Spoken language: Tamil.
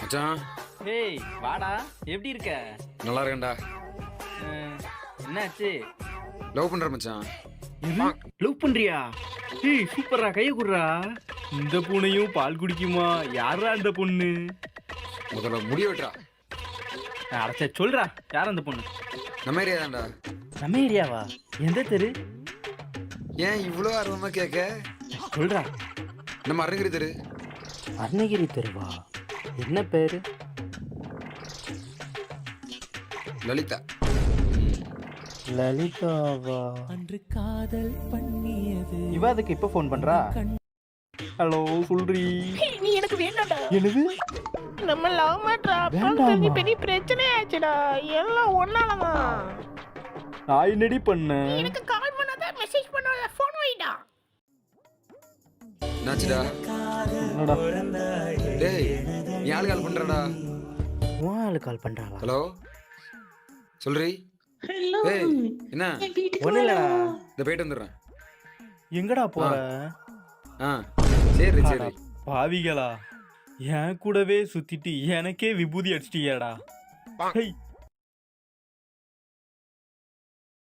மச்சான் ஏய் வாடா, எப்படி இருக்க? நல்லா இருக்கேன்டா. என்னாச்சு? லவ் பண்ற மச்சான். லவ் பண்றியா? ஏய் சூப்பரா, கைய குடுறா. இந்த பூனையும் பால் குடிக்குமா? யாரா அந்த பொண்ணு? முதல்ல முடிய விட்டுறா. அடச்சே சொல்றா, யார் அந்த பொண்ணு? நம்ம ஏரியா தான்டா. நம்ம ஏரியாவா? எந்த தெரு? ஏன் இவ்வளோ ஆர்வமா கேட்க? சொல்றா. நம்ம அருங்கிரி தெரு. அருணகிரி தெருவா? என்ன பேரு? லலிதா. லலிதாவா? அன்று காதல் பண்ணியது. இவ அதுக்கு இப்ப ஃபோன் பண்றா? ஹலோ சொல்றி. நீ எனக்கு வேண்டாம்டா. என்னது? நம்ம லவ் மேட்டர் அப்புறம் பெரிய பெரிய பிரச்சனை ஆச்சுடா. எல்லாம் ஒன்னாலதான். நான் என்னடி பண்ணேன்? எனக்கு கால் பண்ணாத, மெசேஜ் பண்ணாத, ஃபோன் வைடா. என்னாச்சுடா? என்னடா? டேய் நீ ஆளு கால் பண்றடா. உன் ஆளு கால் பண்றாளா? ஹலோ சொல்றி. ஹலோ. ஏய் என்ன? ஒண்ணு இல்லடா. இந்த போயிட்டு வந்துடுறேன். எங்கடா போற? ஆ சரி சரி. அட பாவிகளா, என் கூடவே சுத்திட்டு எனக்கே விபூதி அடிச்சிட்டியாடா. ஹேய்